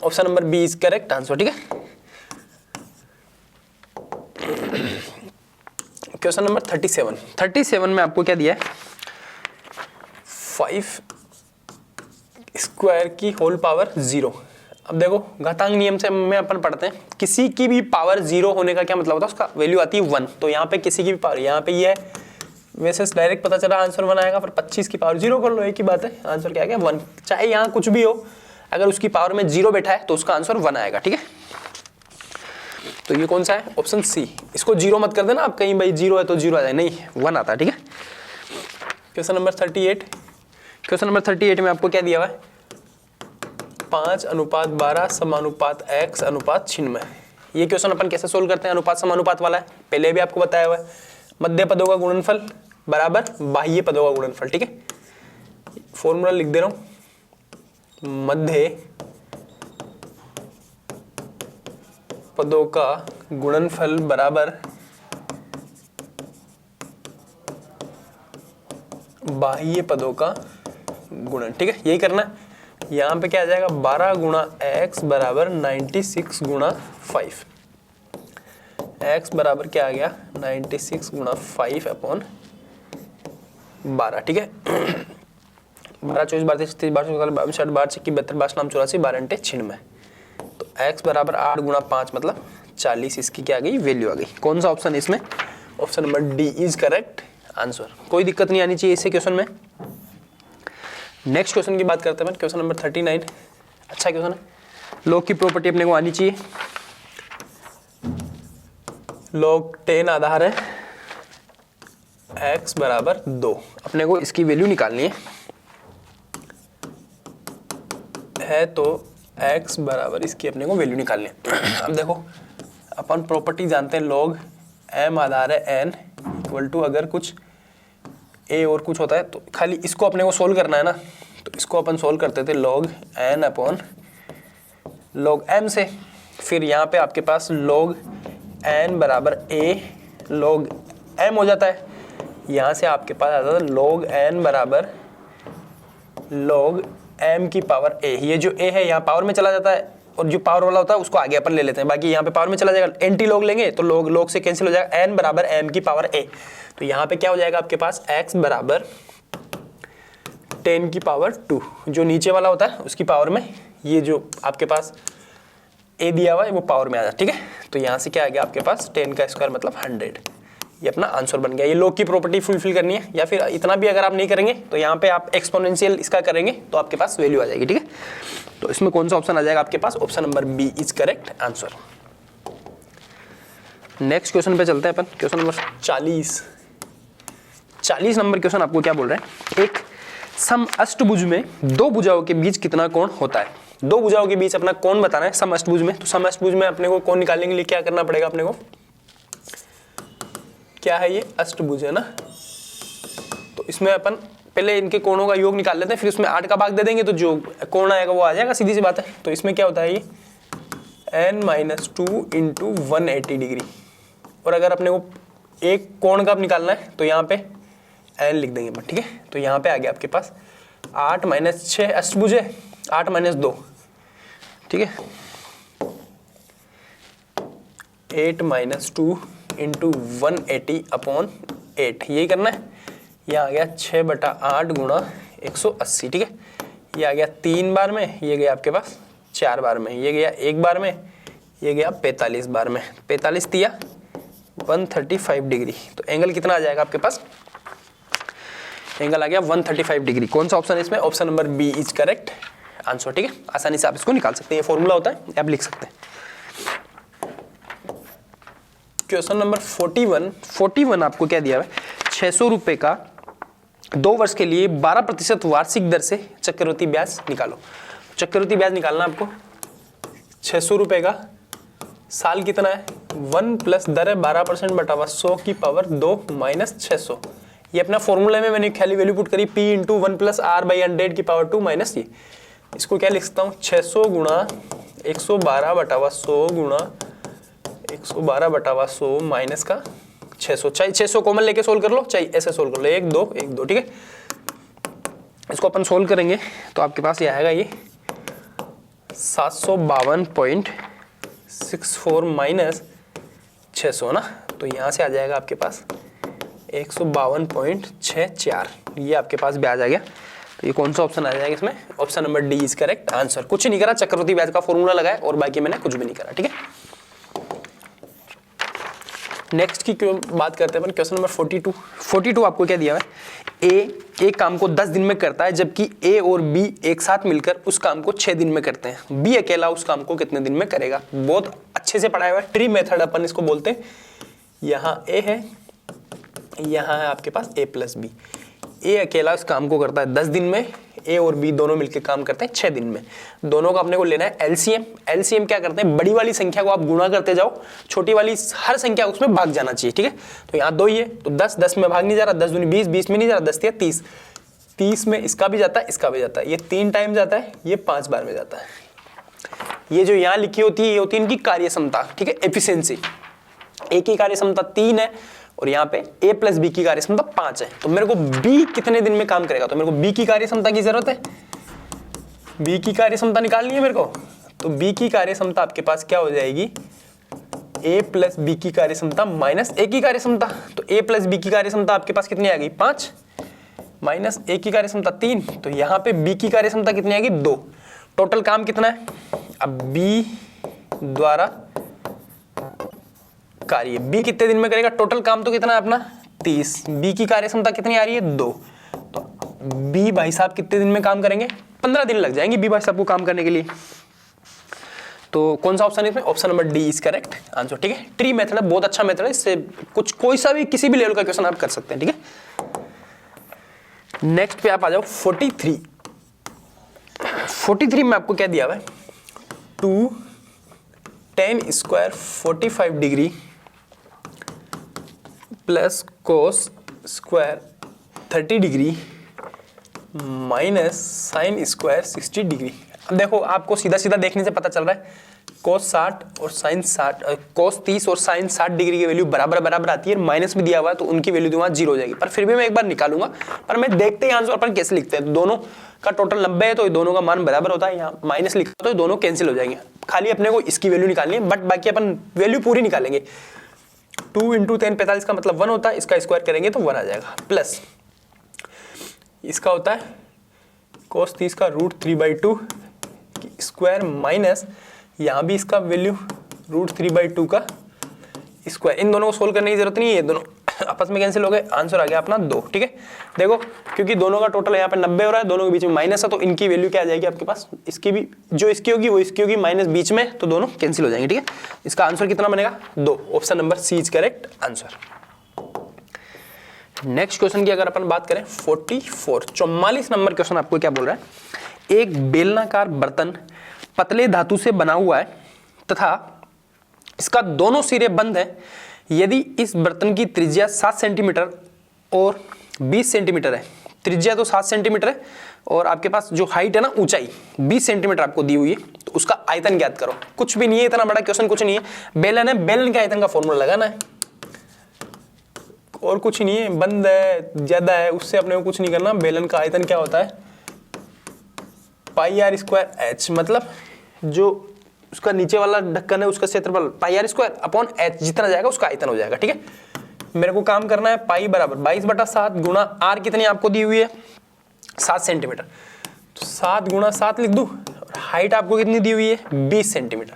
option number B is correct answer. ठीक है, क्वेश्चन नंबर 37 में आपको क्या दिया है, 5 स्क्वायर की होल पावर 0। अब देखो घातांक नियम से में अपन पढ़ते हैं, किसी की भी पावर 0 होने का क्या मतलब होता है, उसका वैल्यू आती है 1। तो यहाँ पे किसी की भी पावर, यहाँ पे ये है, वैसे डायरेक्ट पता चला आंसर 1 आएगा, पर 25 की पावर 0 कर लो, एक ही बात है, आंसर क्या आ गया 1। चाहे यहाँ कुछ भी हो, अगर उसकी पावर में 0 बैठा है तो उसका आंसर 1 आएगा। ठीक है, तो ये कौन सा है, ऑप्शन सी। इसको 0 मत कर देना आप कहीं, भाई 0 है तो 0 आ जाए, नहीं 1 आता है। ठीक है, क्वेश्चन नंबर 38 में आपको क्या दिया हुआ है, 5:12 समानुपात x अनुपात छिन्नमय। ये क्वेश्चन अपन कैसे सोल्व करते हैं, अनुपात समानुपात वाला है, पहले भी आपको बताया हुआ है, मध्य पदों का गुणनफल बराबर बाह्य पदों का गुणनफल। ठीक है, फॉर्मूला लिख दे रहा हूं, मध्य पदों का गुणनफल बराबर बाह्य पदों का गुणन। ठीक है, यही करना है। यहाँ पे क्या आ जाएगा, 12 गुणा x बराबर 96 गुणा 5। x बराबर क्या आ गया, 96 गुणा 5/12। ठीक है, 12 24 12 30 32 40 60 12 6 72 22 नाम 84 12 × 96। तो x बराबर 8 गुणा 5 मतलब 40, इसकी क्या आ गई वैल्यू आ गई। कौन सा ऑप्शन है इसमें, option number D is correct answer. कोई दिक्कत नहीं आनी चाहिए इस क्वेश्चन में। नेक्स्ट क्वेश्चन की बात करते हैं, क्वेश्चन नंबर 39। अच्छा क्वेश्चन है, लॉग की प्रॉपर्टी अपने को आनी चाहिए। log 10 आधार है, x बराबर 2, अपने को इसकी वैल्यू निकालनी है तो x बराबर इसकी अपने को वैल्यू निकालनी है। अब देखो अपन प्रॉपर्टी जानते हैं, log m आधार है n इक्वल टू, अगर कुछ a और कुछ होता है तो खाली इसको अपने को सोल्व करना है ना, तो इसको अपन सोल्व करते थे log n upon log m से। फिर यहाँ पे आपके पास log n बराबर a log m हो जाता है, यहाँ से आपके पास आता है log n बराबर log m की पावर a। ये जो a है यहाँ पावर में चला जाता है, और जो पावर वाला होता है उसको आगे अपन ले लेते हैं, बाकी यहाँ पे पावर में चला जाएगा, एंटी लॉग लेंगे तो log से कैंसिल हो जाएगा, n बराबर m की पावर a। तो यहाँ पे क्या हो जाएगा आपके पास, x बराबर 10 की पावर 2, जो नीचे वाला होता है उसकी पावर में ये जो आपके पास a दिया हुआ है वो पावर में आ जाए, ठीक है। तो यहाँ से क्या आ गया आपके पास 10 का स्क्वायर मतलब 100, ये अपना आंसर बन गया। ये लॉग की प्रॉपर्टी फुलफिल करनी है, या फिर इतना भी अगर आप नहीं करेंगे तो यहाँ पे आप एक्सपोनेंशियल इसका करेंगे तो आपके पास वैल्यू आ जाएगी, ठीक है। तो इसमें कौन सा ऑप्शन आ जाएगा आपके पास, option number B is correct answer. Next question पे चलते हैं अपन, क्वेश्चन नंबर 40 नंबर क्वेश्चन आपको क्या बोल रहे हैं, एक सम अष्टभुज में दो भुजाओं के बीच कितना कोण होता है। दो भुजाओं के बीच अपना कोण बताना है सम अष्टभुज में। तो सम अष्टभुज में अपने को कोण निकालने के लिए क्या करना पड़ेगा, अपने को क्या है, ये अष्टभुज है ना। तो इसमें अपन पहले इनके कोणों का योग निकाल लेते हैं, फिर उसमें 8 का भाग दे देंगे तो जो कोण आएगा वो आ जाएगा, सीधी सी बात है। तो इसमें क्या होता है, ये n-2 × 180 डिग्री। और अगर अपने को एक कोण का निकालना है तो यहाँ पे n लिख देंगे अपन, ठीक है। तो यहाँ पे आ गया आपके पास 8 - 6 अष्टभुज है, 8 - 2, ठीक है। 8 - 2 × 180/8, यही करना है। ये आ गया 6/8 × 180, ठीक है। ये आ गया 3 बार में, ये गया आपके पास 4 बार में, ये गया 1 बार में, ये गया 45 बार में। 45 तिया 135 डिग्री। तो एंगल कितना आ जाएगा आपके पास, एंगल आ गया 135 डिग्री। कौन सा ऑप्शन है इसमें, option number B is correct answer, ठीक है। आसानी से आप इसको निकाल सकते हैं, ये फॉर्मूला होता है, आप लिख सकते हैं। क्वेश्चन नंबर 41 आपको क्या दिया है, 600 रुपए का 2 वर्ष के लिए 12% वार्षिक दर से चक्रवृद्धि ब्याज निकालो। चक्रवृद्धि ब्याज निकालना आपको, 600 रुपए का साल कितना है, 1 प्लस दर है 12% बटा 100 की पावर 2 माइनस 600। ये अपना फॉर्मूला में मैंने खाली वैल्यू पुट करी, p × 1 + r/100 की पावर 2 माइनस ये। इसको क्या लिख सकता हूँ, 600 × 112 बटा 100 × 112 बटा 100 माइनस का 600। चाहे 600 कॉमन लेके सोल्व कर लो, चाहे ऐसे सोल्व कर लो, 1 2 1 2, ठीक है। इसको अपन सोल्व करेंगे तो आपके पास ये आएगा, ये 752.64 माइनस 600 ना। तो यहाँ से आ जाएगा आपके पास 152.64, ये आपके पास ब्याज आ गया। तो ये कौन सा ऑप्शन आ जाएगा इसमें, option number D is correct answer. कुछ नहीं करा, चक्रवृद्धि ब्याज का फॉर्मूला लगाया और बाकी मैंने कुछ भी नहीं करा, ठीक है। नेक्स्ट की बात करते हैं अपन, क्वेश्चन नंबर 42 आपको क्या दिया है, ए एक काम को 10 दिन में करता है जबकि ए और बी एक साथ मिलकर उस काम को 6 दिन में करते हैं। बी अकेला उस काम को कितने दिन में करेगा। बहुत अच्छे से पढ़ाया हुआ है, ट्री मेथड अपन इसको बोलते हैं। यहाँ ए है, यहाँ है आपके पास a + b। ए अकेला उस काम को करता है 10 दिन में, ए और बी दोनों मिलकर काम करते हैं 6 दिन में। दोनों का अपने को लेना है एलसीएम। एलसीएम क्या करते हैं, बड़ी वाली संख्या को आप गुणा करते जाओ, छोटी वाली हर संख्या उसमें भाग जाना चाहिए, ठीक है। तो यहाँ 2 ही है तो 10 में भाग नहीं जा रहा, 10 दूनी 20, 20 में नहीं जा रहा, 10 या 30, 30 में इसका भी जाता है, इसका भी जाता है। ये 3 टाइम जाता है, ये 5 बार में जाता है। ये जो यहाँ लिखी होती है ये होती है इनकी कार्य क्षमता, ठीक है, एफिशिएंसी। ए की कार्य क्षमता 3 है और यहाँ पे a + b की कार्य क्षमता 5 है। तो मेरे को b कितने दिन में काम करेगा, तो मेरे को b की कार्य क्षमता की जरूरत है, b की कार्य क्षमता निकालनी है मेरे को। तो b की कार्य क्षमता आपके पास क्या हो जाएगी, a + b की कार्य क्षमता माइनस a की कार्य क्षमता। तो a + b की कार्य क्षमता आपके पास कितनी आ गई, 5 माइनस a की कार्य क्षमता 3। तो यहाँ पे b की कार्य क्षमता कितनी आएगी, 2। टोटल काम कितना है, अब b द्वारा कार्य, b कितने दिन में करेगा, टोटल काम तो कितना है अपना 30। b की कार्य क्षमता कितनी आ रही है, 2। तो b भाई साहब कितने दिन में काम करेंगे, 15 दिन लग जाएंगे b भाई साहब को काम करने के लिए। तो कौन सा ऑप्शन है इसमें, option number D is correct answer, ठीक है। ट्री मेथड है, बहुत अच्छा मेथड है, इससे कुछ कोई सा भी किसी भी लेवल का क्वेश्चन आप कर सकते हैं, ठीक है। नेक्स्ट पे आप आ जाओ 43 में आपको क्या दिया हुआ है, 2 tan² 45 degree plus cos² 30 degree minus sin² 60 degree. अब देखो आपको सीधा सीधा देखने से पता चल रहा है cos 60 और sin 60, cos 30 और sin 60 डिग्री की वैल्यू बराबर आती है, माइनस भी दिया हुआ है तो उनकी वैल्यू वहाँ 0 हो जाएगी। पर फिर भी मैं एक बार निकालूंगा, पर मैं देखते ही आंसर अपन कैसे लिखते हैं। दोनों का टोटल 90 है तो दोनों का मान बराबर होता है, यहाँ माइनस लिखा तो दोनों कैंसिल हो जाएंगे। खाली अपने को इसकी वैल्यू निकालनी है, बट बाकी अपन वैल्यू पूरी निकालेंगे। 2 × 10 45 का मतलब 1 होता है, इसका स्क्वायर करेंगे तो 1 आ जाएगा, प्लस इसका होता है cos 30 का √3/2 स्क्वायर माइनस यहाँ भी इसका वैल्यू √3/2 का स्क्वायर। इन दोनों को सोल्व करने की जरूरत नहीं है, ये दोनों आपस में कैंसिल हो गए, आंसर आ गया अपना 2। ठीक है, देखो क्योंकि दोनों का टोटल यहाँ पे 90 हो रहा है, दोनों के बीच में माइनस है, तो इनकी वैल्यू क्या आ जाएगी आपके पास, इसकी भी जो इसकी होगी वो इसकी होगी माइनस बीच में, तो दोनों कैंसिल हो जाएंगे। ठीक है, इसका आंसर कितना बनेगा 2, option number C is correct answer. Next question की अगर अपन बात करें 44 नंबर क्वेश्चन आपको क्या बोल रहा है, एक बेलनाकार बर्तन पतले धातु से बना हुआ है तथा इसका दोनों सिरे बंद है। यदि इस बर्तन की त्रिज्या 7 सेंटीमीटर और 20 सेंटीमीटर है, त्रिज्या तो 7 सेंटीमीटर है और आपके पास जो हाइट है ना, ऊंचाई 20 सेंटीमीटर आपको दी हुई है, तो उसका आयतन ज्ञात करो। कुछ भी नहीं है, इतना बड़ा क्वेश्चन कुछ नहीं है, बेलन है, बेलन के आयतन का फॉर्मूला लगाना है और कुछ नहीं है। बंद है, ज्यादा है, उससे अपने को कुछ नहीं करना। बेलन का आयतन क्या होता है, πr²h, मतलब जो उसका नीचे वाला ढक्कन है उसका क्षेत्रफल πr²/h, जितना जाएगा उसका आयतन हो जाएगा। ठीक है, मेरे को काम करना है पाई बराबर 22/7 गुणा r कितनी आपको दी हुई है 7 सेंटीमीटर, तो 7 गुणा 7 लिख दूं, और हाइट आपको कितनी दी हुई है 20 सेंटीमीटर।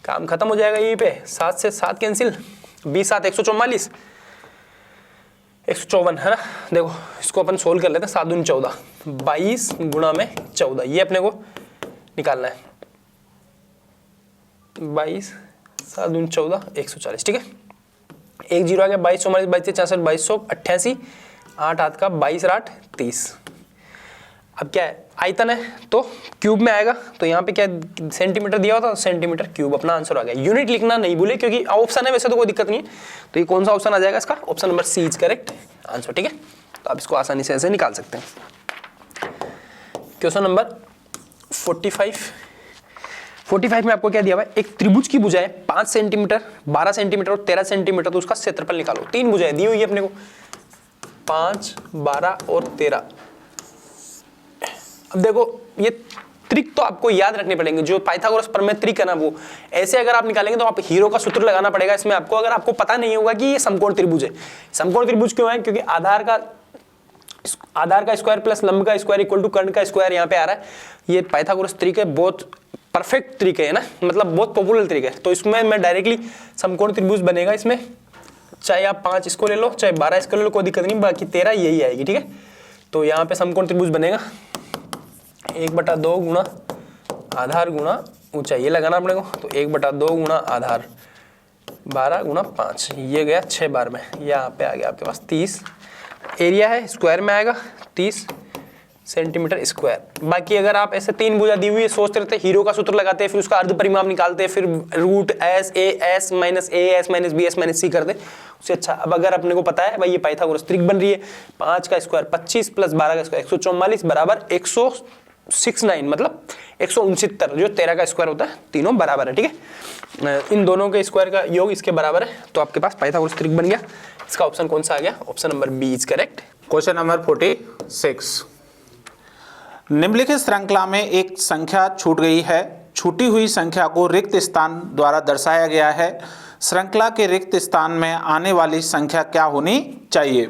काम खत्म हो जाएगा यहीं पे, 7 से 7 कैंसिल, 20 7 144, 154 है ना। देखो इसको अपन सोल्व कर लेते हैं, 7 दूनी 14, 22 गुणा में 14, ये अपने को निकालना है। 22 7 दूनी 14 140। ठीक है, 1 0 आ गया, 22 44 22 64 2288, 8 हाथ का 22 8 30। अब क्या है, आयतन है तो क्यूब में आएगा, तो यहाँ पे क्या सेंटीमीटर दिया होता, सेंटीमीटर क्यूब अपना आंसर आ गया। यूनिट लिखना नहीं भूले क्योंकि ऑप्शन है, वैसे तो कोई दिक्कत नहीं है। तो ये कौन सा ऑप्शन आ जाएगा इसका, option number C is correct answer. ठीक है, तो आप इसको आसानी से ऐसे निकाल सकते हैं। क्वेश्चन नंबर 45 में आपको क्या दिया हुआ है, एक त्रिभुज की भुजाएं 5 सेंटीमीटर 12 सेंटीमीटर और 13 सेंटीमीटर, तो उसका क्षेत्रफल निकालो। 3 भुजाएं दी हुई है अपने को, 5 12 और 13। अब देखो ये त्रिक तो आपको याद रखने पड़ेंगे, जो पाइथागोरस प्रमेय त्रिक है ना, वो ऐसे अगर आप निकालेंगे तो आप हीरो का सूत्र लगाना पड़ेगा इसमें आपको। अगर आपको पता नहीं होगा कि ये समकोण त्रिभुज है, समकोण त्रिभुज क्यों है, क्योंकि आधार का स्क्वायर प्लस लंब का स्क्वायर इक्वल टू कर्ण का स्क्वायर यहाँ पे आ रहा है। ये पाइथागोरस त्रिक है, बहुत परफेक्ट तरीके है ना, मतलब बहुत पॉपुलर तरीका है। तो इसमें मैं डायरेक्टली समकोण त्रिभुज बनेगा इसमें, चाहे आप 5 इसको ले लो चाहे 12 इसको ले लो, कोई दिक्कत नहीं, बाकी 13 यही आएगी। ठीक है, तो यहाँ पे समकोण त्रिभुज बनेगा 1/2 गुणा आधार गुणा ऊंचाई, ये लगाना अपने को, तो 1/2 गुणा आधार 12 गुणा 5, ये गया 6 बार में, यहाँ पे आ गया आपके पास 30। एरिया है स्क्वायर में आएगा 30 सेंटीमीटर स्क्वायर। बाकी अगर आप ऐसे 3 भुजा दी हुई है, सोचते रहते हीरो का सूत्र लगाते हैं, फिर उसका अर्ध परिमाप निकालते हैं, फिर root S A S minus A S minus B S minus C कर दे, उससे अच्छा अब अगर अपने को पता है भाई ये पाइथागोरस त्रिक बन रही है, 5 का स्क्वायर 25 प्लस 12 का स्क्वायर 144 बराबर 169, मतलब 169, जो 13 का स्क्वायर होता है, तीनों बराबर है। ठीक है, इन दोनों के स्क्वायर का योग इसके बराबर है, तो आपके पास पाइथागोरस त्रिक बन गया। इसका ऑप्शन कौन सा आ गया, option number B is correct. Question number 46, निम्नलिखित श्रृंखला में एक संख्या छूट गई है, छूटी हुई संख्या को रिक्त स्थान द्वारा दर्शाया गया है। श्रृंखला के रिक्त स्थान में आने वाली संख्या क्या होनी चाहिए।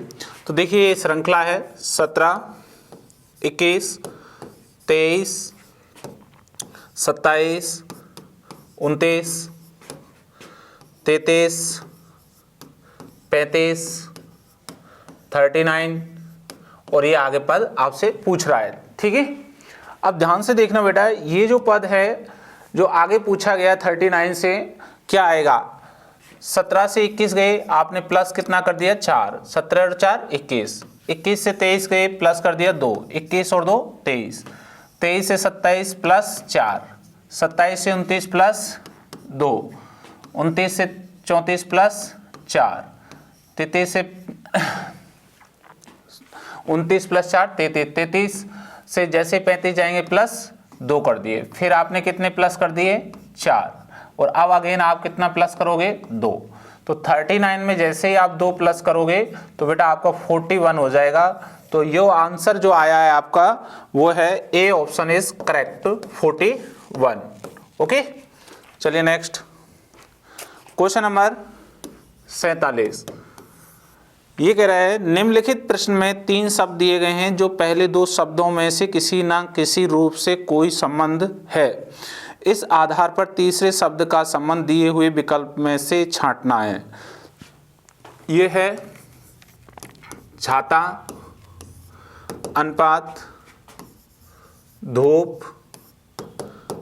तो देखिए ये श्रृंखला है 17 21 23 27 29 33 35 39 और ये आगे पद आपसे पूछ रहा है। ठीक है, अब ध्यान से देखना बेटा, ये जो पद है जो आगे पूछा गया 39 से क्या आएगा, 17 से 21 गए, आपने प्लस कितना कर दिया 4, 17 और 4 21, 21 से 23 गए प्लस कर दिया 2, 21 और 2 23, 23 से 27 प्लस 4, 27 से 29 प्लस 2, 29 से 34 प्लस 4, 33 से 29 प्लस 4 33, 33 से जैसे 35 जाएंगे प्लस 2 कर दिए, फिर आपने कितने प्लस कर दिए 4, और अब अगेन आप कितना प्लस करोगे 2। तो 39 में जैसे ही आप 2 प्लस करोगे तो बेटा आपका 41 हो जाएगा। तो ये आंसर जो आया है आपका वो है ए, ऑप्शन इज करेक्ट 41। ओके, चलिए नेक्स्ट क्वेश्चन नंबर 47, ये कह रहा है निम्नलिखित प्रश्न में 3 शब्द दिए गए हैं जो पहले 2 शब्दों में से किसी न किसी रूप से कोई संबंध है। इस आधार पर तीसरे शब्द का संबंध दिए हुए विकल्प में से छांटना है। ये है छाता, अनुपात, धूप,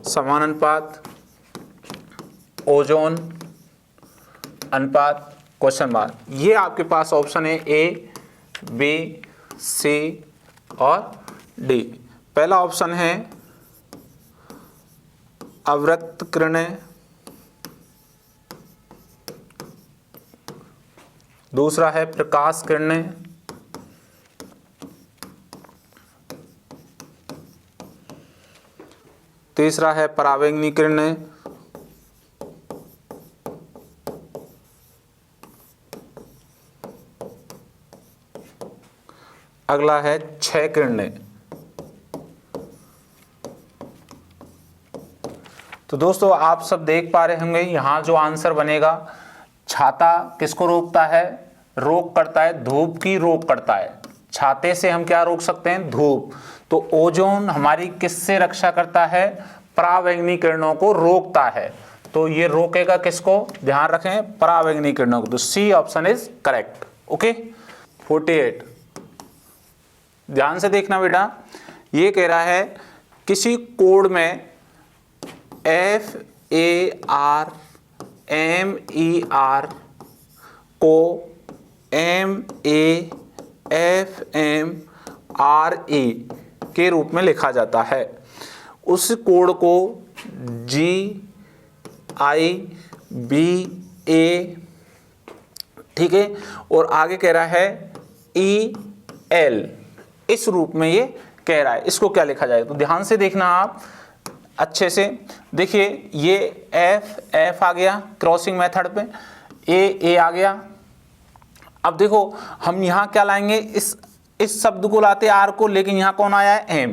समानुपात, ओजोन, अनुपात, क्वेश्चन मार्क। ये आपके पास ऑप्शन है ए, बी, सी और डी। पहला ऑप्शन है अवरक्त किरणें, दूसरा है प्रकाश किरणें, तीसरा है परावैंगनी किरणें, अगला है क्षय किरणें। तो दोस्तों आप सब देख पा रहे होंगे यहाँ जो आंसर बनेगा, छाता किसको रोकता है? रोक करता है, धूप की रोक करता है। छाते से हम क्या रोक सकते हैं? धूप। तो ओजोन हमारी किससे रक्षा करता है? परावैंगनी किरणों को रोकता है। तो ये रोकेगा किसको? ध्यान रखें, परावैंगनी किरणों को। तो C option is correct. Okay. 48 ध्यान से देखना बेटा, ये कह रहा है किसी कोड में FARMER को MAFMRE के रूप में लिखा जाता है। उस कोड को GIBA, ठीक है, और आगे कह रहा है EL, इस रूप में ये कह रहा है। इसको क्या लिखा जाए? तो ध्यान से देखना आप अच्छे से। देखिए ये F आ गया क्रॉसिंग मेथड पे, A आ गया। अब देखो हम यहाँ क्या लाएंगे? इस शब्द को लाते R को, लेकिन यहाँ कौन आया है? M।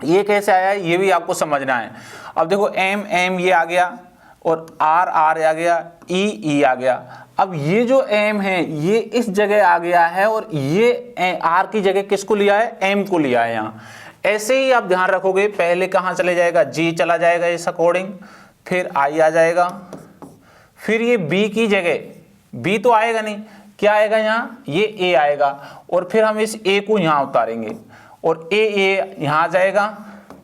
ये कैसे आया है ये भी आपको समझना है। अब देखो M ये आ गया और R आ गया, E आ गया। अब ये जो M है ये इस जगह आ गया है और ये R की जगह किसको लिया है? M को लिया है यहाँ। ऐसे ही आप ध्यान रखोगे, पहले कहाँ चले जाएगा? G चला जाएगा इस अकॉर्डिंग, फिर I आ जाएगा, फिर ये B की जगह, B तो आएगा नहीं, क्या आएगा यहाँ? ये A आएगा, और फिर हम इस A को यहाँ उतारेंगे और A यहाँ आ जाएगा,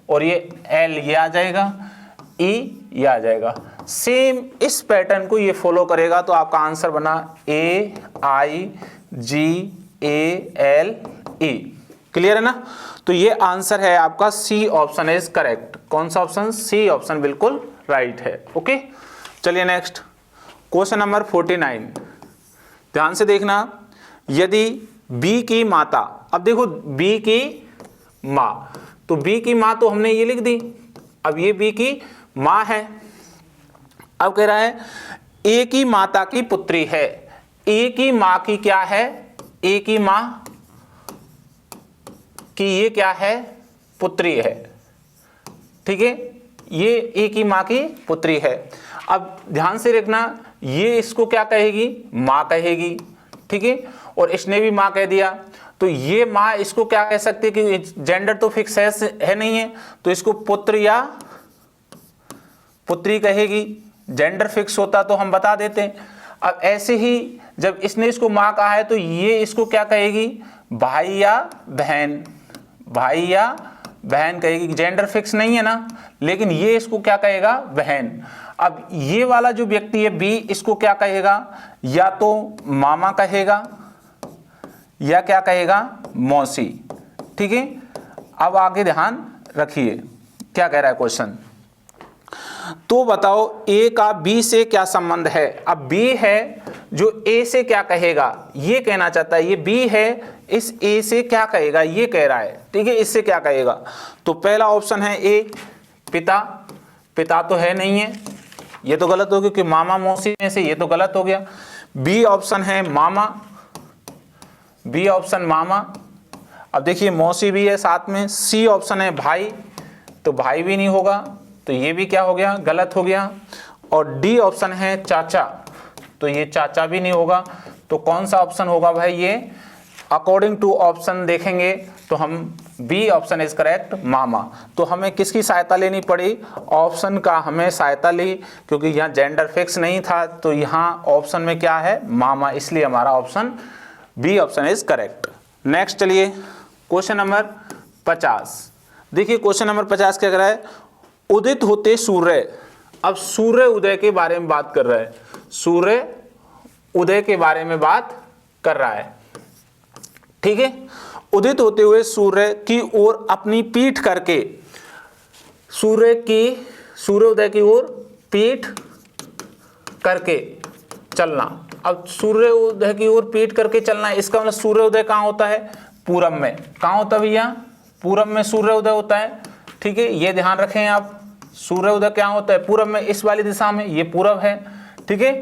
और ये L ये आ जाएगा, E ये आ जाएगा। सेम इस पैटर्न को ये फॉलो करेगा तो आपका आंसर बना AIGALE। क्लियर है ना? तो ये आंसर है आपका सी ऑप्शन इज करेक्ट। कौन सा ऑप्शन? सी ऑप्शन बिल्कुल राइट है। ओके, चलिए नेक्स्ट क्वेश्चन नंबर 49। ध्यान से देखना, यदि बी की माता, अब देखो बी की माँ, तो बी की माँ तो हमने ये लिख दी, अब ये बी की माँ है। अब कह रहा है ए की माता की पुत्री है। ए की माँ की क्या है? ए की माँ कि ये क्या है? पुत्री है। ठीक है, ये ए की माँ की पुत्री है। अब ध्यान से देखना, ये इसको क्या कहेगी? माँ कहेगी। ठीक है, और इसने भी माँ कह दिया, तो ये माँ इसको क्या कह सकती है कि जेंडर तो फिक्स है नहीं है, तो इसको पुत्र या पुत्री कहेगी। जेंडर फिक्स होता तो हम बता देते। अब ऐसे ही जब इसने इसको माँ कहा है तो ये इसको क्या कहेगी? भाई या बहन, भाई या बहन कहेगी। जेंडर फिक्स नहीं है ना, लेकिन ये इसको क्या कहेगा? बहन। अब ये वाला जो व्यक्ति है बी, इसको क्या कहेगा? या तो मामा कहेगा या क्या कहेगा? मौसी। ठीक है, अब आगे ध्यान रखिए क्या कह रहा है क्वेश्चन। तो बताओ ए का बी से क्या संबंध है? अब बी है जो ए से क्या कहेगा ये कहना चाहता है, ये बी है इस ए से क्या कहेगा ये कह रहा है। ठीक है, इससे क्या कहेगा? तो पहला ऑप्शन है ए, पिता। पिता तो है नहीं है, ये तो गलत हो गया क्योंकि मामा मौसी में से ये तो गलत हो गया। बी ऑप्शन है मामा, बी ऑप्शन मामा। अब देखिए मौसी भी है साथ में। सी ऑप्शन है भाई, तो भाई भी नहीं होगा, तो ये भी क्या हो गया? गलत हो गया। और डी ऑप्शन है चाचा, तो ये चाचा भी नहीं होगा, तो कौन सा ऑप्शन होगा भाई ये? अकॉर्डिंग टू ऑप्शन देखेंगे तो हम बी ऑप्शन इज करेक्ट, मामा। तो हमें किसकी सहायता लेनी पड़ी? ऑप्शन का हमें सहायता ली, क्योंकि यहाँ जेंडर फिक्स नहीं था, तो यहाँ ऑप्शन में क्या है? मामा, इसलिए हमारा option B option is correct. Next चलिए क्वेश्चन नंबर 50। देखिए क्वेश्चन नंबर 50 क्या कर रहा है? उदित होते सूर्य। अब सूर्य उदय के बारे में बात कर रहा है, सूर्य उदय के बारे में बात कर रहा है, ठीक है। उदित होते हुए सूर्य की ओर अपनी पीठ करके, सूर्योदय की ओर पीठ करके चलना। अब सूर्योदय की ओर पीठ करके चलना, इसका मतलब सूर्योदय कहाँ होता है? पूरब में। कहाँ होता है भैया? पूरब में सूर्योदय होता है, ठीक है, ये ध्यान रखें आप। सूर्योदय क्या होता है? पूरब में, इस वाली दिशा में, ये पूरब है, ठीक है।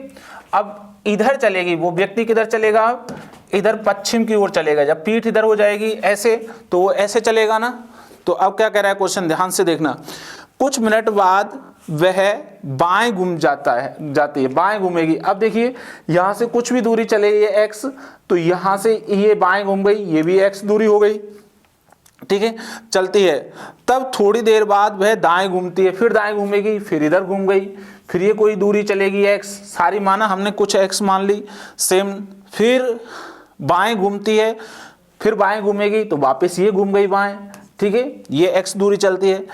अब इधर चलेगी वो व्यक्ति, किधर चलेगा? इधर पश्चिम की ओर चलेगा। जब पीठ इधर हो जाएगी ऐसे, तो वो ऐसे चलेगा ना। तो अब क्या कह रहा है क्वेश्चन, ध्यान से देखना। कुछ मिनट बाद वह बाएं घूम जाती है, बाएं घूमेगी। अब देखिए यहां से कुछ भी दूरी चले, ये x, तो यहां से ये बाएं घूम गई, ये भी x दूरी हो गई, ठीक है, चलती है। तब थोड़ी देर बाद वह दाएं घूमती है, फिर दाएं घूमेगी, फिर इधर घूम गई, फिर ये कोई दूरी चलेगी x, सारी माना हमने, कुछ x मान ली सेम, फिर बाएं घूमती है, फिर बाएं घूमेगी, तो वापस ये घूम गई बाएं, ठीक है, ये x दूरी चलती है।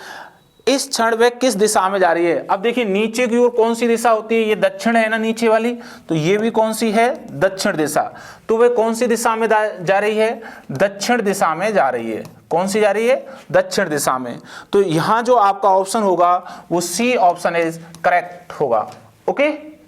इस क्षण वह किस दिशा में जा रही है? अब देखिए नीचे की ओर कौन सी दिशा होती है? ये दक्षिण है ना नीचे वाली, तो ये भी कौन सी है? दक्षिण दिशा। तो वह कौन सी दिशा में जा रही है? दक्षिण दिशा में जा रही है। कौन सी जा रही है? दक्षिण दिशा में। तो यहां जो आपका ऑप्शन होगा वो सी ऑप्शन इज करेक्ट होगा। ओके।